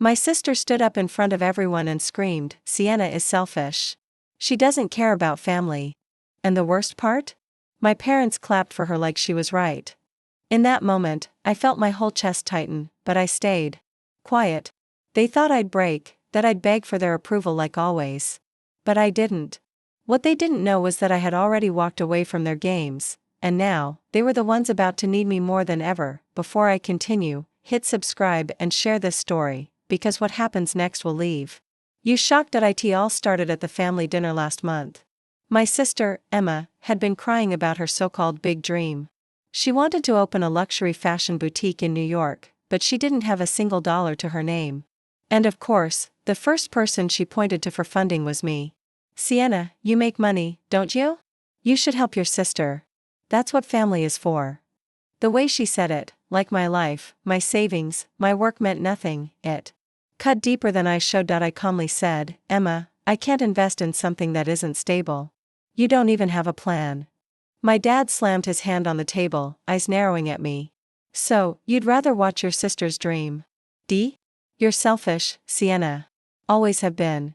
My sister stood up in front of everyone and screamed, "Sienna is selfish. She doesn't care about family." And the worst part? My parents clapped for her like she was right. In that moment, I felt my whole chest tighten, but I stayed quiet. They thought I'd break, that I'd beg for their approval like always. But I didn't. What they didn't know was that I had already walked away from their games, and now, they were the ones about to need me more than ever. Before I continue, hit subscribe and share this story, because what happens next will leave you shocked. It all started at the family dinner last month. My sister, Emma, had been crying about her so-called big dream. She wanted to open a luxury fashion boutique in New York, but she didn't have a single dollar to her name. And of course, the first person she pointed to for funding was me. "Sienna, you make money, don't you? You should help your sister. That's what family is for." The way she said it, like my life, my savings, my work meant nothing, it cut deeper than I showed. I calmly said, "Emma, I can't invest in something that isn't stable. You don't even have a plan." My dad slammed his hand on the table, eyes narrowing at me. "So, you'd rather watch your sister's dream? You're selfish, Sienna. Always have been."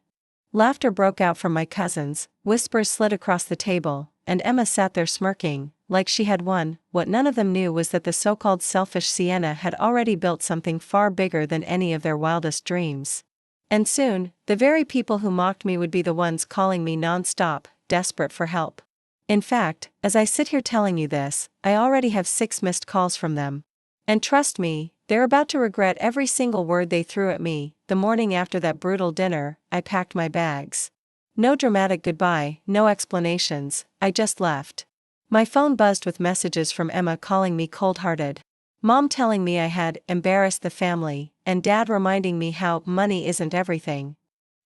Laughter broke out from my cousins, whispers slid across the table, and Emma sat there smirking, like she had won. What none of them knew was that the so-called selfish Sienna had already built something far bigger than any of their wildest dreams. And soon, the very people who mocked me would be the ones calling me non-stop, desperate for help. In fact, as I sit here telling you this, I already have 6 missed calls from them. And trust me, they're about to regret every single word they threw at me. The morning after that brutal dinner, I packed my bags. No dramatic goodbye, no explanations, I just left. My phone buzzed with messages from Emma calling me cold-hearted, Mom telling me I had embarrassed the family, and Dad reminding me how money isn't everything.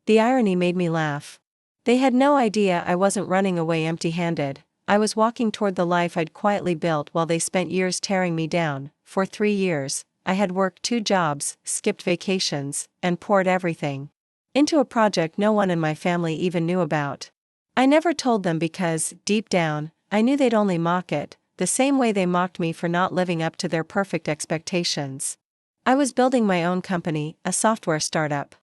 The irony made me laugh. They had no idea I wasn't running away empty-handed. I was walking toward the life I'd quietly built while they spent years tearing me down. For 3 years, I had worked 2 jobs, skipped vacations, and poured everything into a project no one in my family even knew about. I never told them because, deep down, I knew they'd only mock it, the same way they mocked me for not living up to their perfect expectations. I was building my own company, a software startup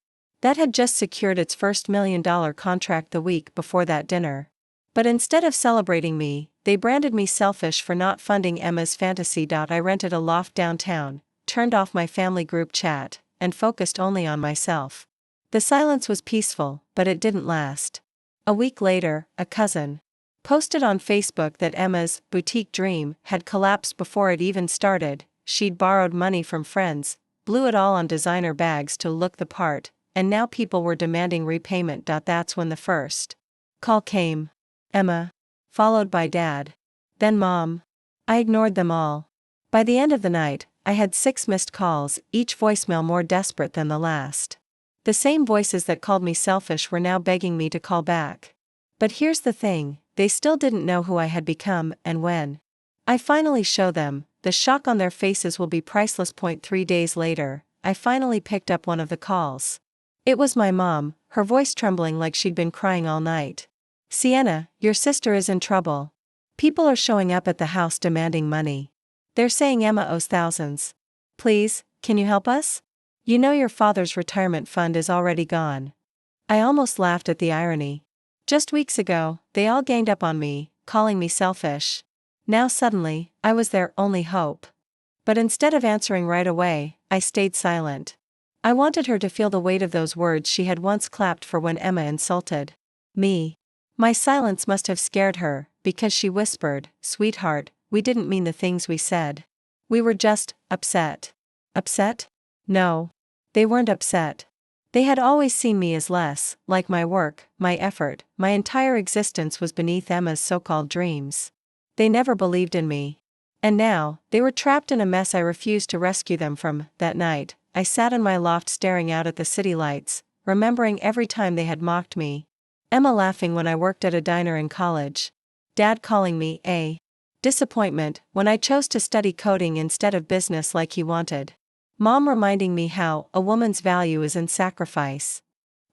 that had just secured its first $1 million contract the week before that dinner. But instead of celebrating me, they branded me selfish for not funding Emma's fantasy. I rented a loft downtown, turned off my family group chat, and focused only on myself. The silence was peaceful, but it didn't last. A week later, a cousin posted on Facebook that Emma's boutique dream had collapsed before it even started. She'd borrowed money from friends, blew it all on designer bags to look the part, and now people were demanding repayment. That's when the first call came. Emma. Followed by Dad. Then Mom. I ignored them all. By the end of the night, I had 6 missed calls, each voicemail more desperate than the last. The same voices that called me selfish were now begging me to call back. But here's the thing, they still didn't know who I had become, and when I finally show them, the shock on their faces will be priceless. 3 days later, I finally picked up one of the calls. It was my mom, her voice trembling like she'd been crying all night. "Sienna, your sister is in trouble. People are showing up at the house demanding money. They're saying Emma owes thousands. Please, can you help us? You know your father's retirement fund is already gone." I almost laughed at the irony. Just weeks ago, they all ganged up on me, calling me selfish. Now suddenly, I was their only hope. But instead of answering right away, I stayed silent. I wanted her to feel the weight of those words she had once clapped for when Emma insulted me. My silence must have scared her, because she whispered, "Sweetheart, we didn't mean the things we said. We were just upset." Upset? No. They weren't upset. They had always seen me as less, like my work, my effort, my entire existence was beneath Emma's so-called dreams. They never believed in me. And now, they were trapped in a mess I refused to rescue them from. That night, I sat in my loft staring out at the city lights, remembering every time they had mocked me. Emma laughing when I worked at a diner in college. Dad calling me a disappointment when I chose to study coding instead of business like he wanted. Mom reminding me how a woman's value is in sacrifice.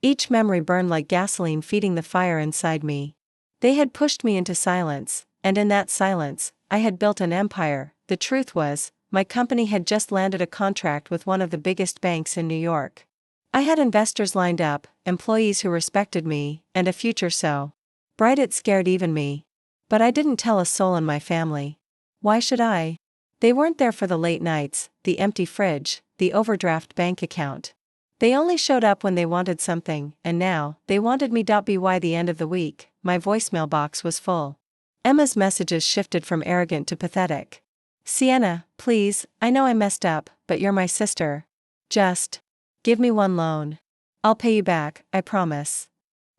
Each memory burned like gasoline feeding the fire inside me. They had pushed me into silence, and in that silence, I had built an empire. The truth was, my company had just landed a contract with one of the biggest banks in New York. I had investors lined up, employees who respected me, and a future so bright it scared even me. But I didn't tell a soul in my family. Why should I? They weren't there for the late nights, the empty fridge, the overdraft bank account. They only showed up when they wanted something, and now, they wanted me. By the end of the week, my voicemail box was full. Emma's messages shifted from arrogant to pathetic. Sienna, please, I know I messed up, but you're my sister. Just give me one loan. I'll pay you back, I promise.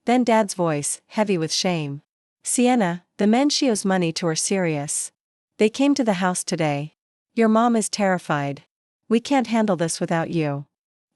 Then Dad's voice, heavy with shame. Sienna, the men she owes money to are serious. They came to the house today. Your mom is terrified. We can't handle this without you.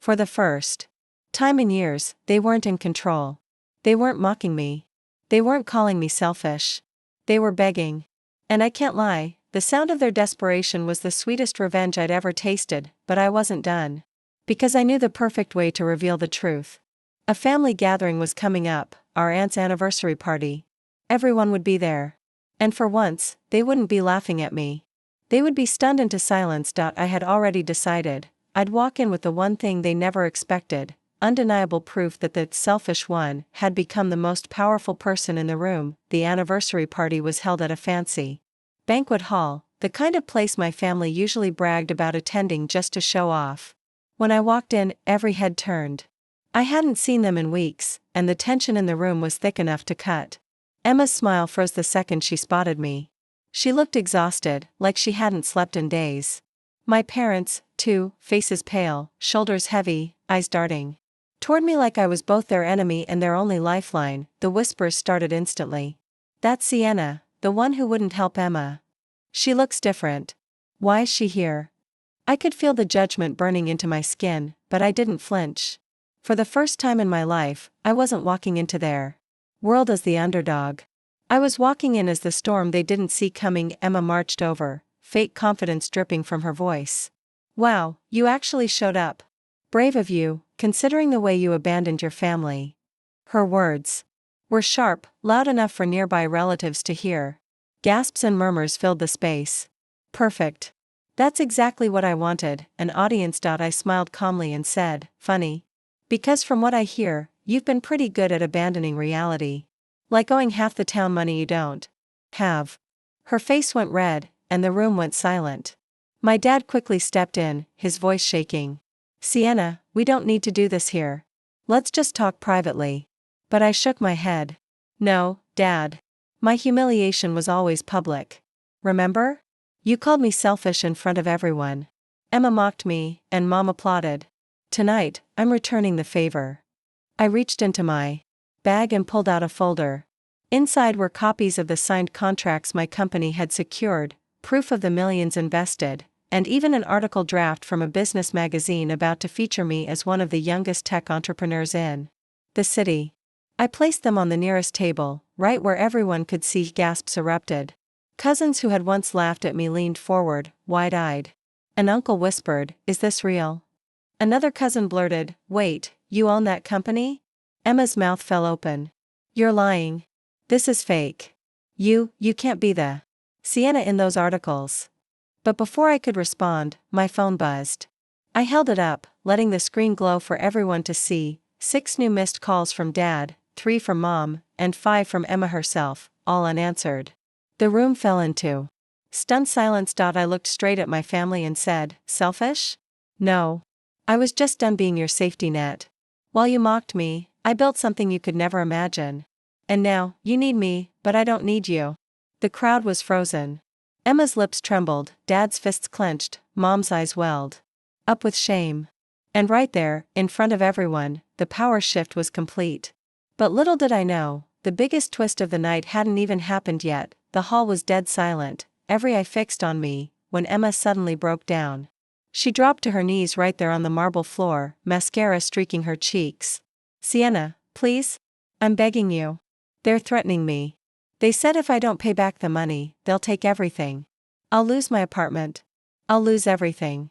For the first time in years, they weren't in control. They weren't mocking me. They weren't calling me selfish. They were begging. And I can't lie, the sound of their desperation was the sweetest revenge I'd ever tasted, but I wasn't done. Because I knew the perfect way to reveal the truth. A family gathering was coming up, our aunt's anniversary party. Everyone would be there. And for once, they wouldn't be laughing at me. They would be stunned into silence. I had already decided, I'd walk in with the one thing they never expected, undeniable proof that the selfish one had become the most powerful person in the room. The anniversary party was held at a fancy banquet hall, the kind of place my family usually bragged about attending just to show off. When I walked in, every head turned. I hadn't seen them in weeks, and the tension in the room was thick enough to cut. Emma's smile froze the second she spotted me. She looked exhausted, like she hadn't slept in days. My parents, too, faces pale, shoulders heavy, eyes darting toward me like I was both their enemy and their only lifeline. The whispers started instantly. That's Sienna, the one who wouldn't help Emma. She looks different. Why is she here? I could feel the judgment burning into my skin, but I didn't flinch. For the first time in my life, I wasn't walking into their world as the underdog. I was walking in as the storm they didn't see coming. Emma marched over, fake confidence dripping from her voice. Wow, you actually showed up. Brave of you, considering the way you abandoned your family. Her words were sharp, loud enough for nearby relatives to hear. Gasps and murmurs filled the space. Perfect. That's exactly what I wanted, an audience. I smiled calmly and said, funny. Because from what I hear, you've been pretty good at abandoning reality. Like owing half the town money you don't have. Her face went red, and the room went silent. My dad quickly stepped in, his voice shaking. Sienna, we don't need to do this here. Let's just talk privately. But I shook my head. No, Dad. My humiliation was always public. Remember? You called me selfish in front of everyone. Emma mocked me, and Mom applauded. Tonight, I'm returning the favor. I reached into my bag and pulled out a folder. Inside were copies of the signed contracts my company had secured, proof of the millions invested, and even an article draft from a business magazine about to feature me as one of the youngest tech entrepreneurs in the city. I placed them on the nearest table, right where everyone could see. Gasps erupted. Cousins who had once laughed at me leaned forward, wide-eyed. An uncle whispered, "Is this real?" Another cousin blurted, "Wait, you own that company?" Emma's mouth fell open. "You're lying. This is fake. You can't be the Sienna in those articles." But before I could respond, my phone buzzed. I held it up, letting the screen glow for everyone to see. 6 new missed calls from Dad, 3 from Mom, and 5 from Emma herself, all unanswered. The room fell into stunned silence. I looked straight at my family and said, "Selfish? No. I was just done being your safety net. While you mocked me, I built something you could never imagine. And now, you need me, but I don't need you." The crowd was frozen. Emma's lips trembled, Dad's fists clenched, Mom's eyes welled up with shame. And right there, in front of everyone, the power shift was complete. But little did I know, the biggest twist of the night hadn't even happened yet. The hall was dead silent, every eye fixed on me, when Emma suddenly broke down. She dropped to her knees right there on the marble floor, mascara streaking her cheeks. "Sienna, please? I'm begging you. They're threatening me. They said if I don't pay back the money, they'll take everything. I'll lose my apartment. I'll lose everything."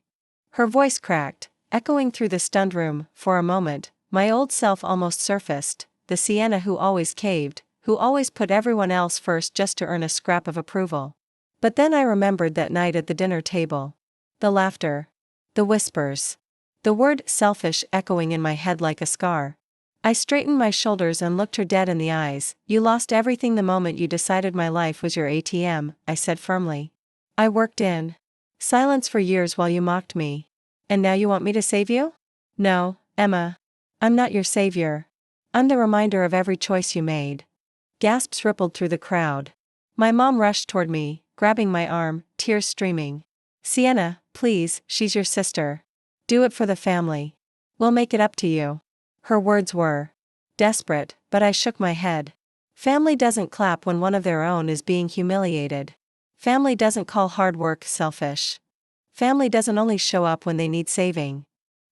Her voice cracked, echoing through the stunned room. For a moment, my old self almost surfaced, the Sienna who always caved, who always put everyone else first just to earn a scrap of approval. But then I remembered that night at the dinner table. The laughter. The whispers. The word selfish echoing in my head like a scar. I straightened my shoulders and looked her dead in the eyes. You lost everything the moment you decided my life was your ATM, I said firmly. I worked in silence for years while you mocked me. And now you want me to save you? No, Emma. I'm not your savior. I'm the reminder of every choice you made. Gasps rippled through the crowd. My mom rushed toward me, grabbing my arm, tears streaming. Sienna, please, she's your sister. Do it for the family. We'll make it up to you. Her words were desperate, but I shook my head. Family doesn't clap when one of their own is being humiliated. Family doesn't call hard work selfish. Family doesn't only show up when they need saving.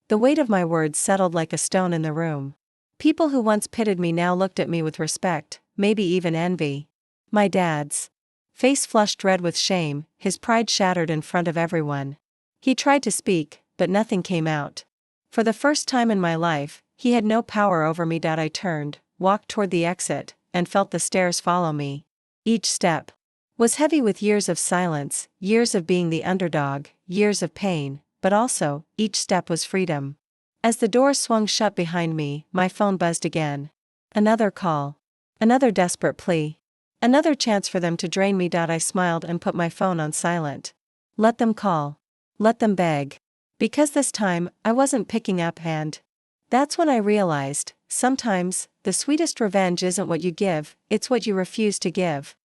The weight of my words settled like a stone in the room. People who once pitied me now looked at me with respect, maybe even envy. My dad's face flushed red with shame, his pride shattered in front of everyone. He tried to speak, but nothing came out. For the first time in my life, he had no power over me. I turned, walked toward the exit, and felt the stairs follow me. Each step was heavy with years of silence, years of being the underdog, years of pain, but also, each step was freedom. As the door swung shut behind me, my phone buzzed again. Another call. Another desperate plea. Another chance for them to drain me. I smiled and put my phone on silent. Let them call. Let them beg. Because this time, I wasn't picking up, and that's when I realized, sometimes, the sweetest revenge isn't what you give, it's what you refuse to give.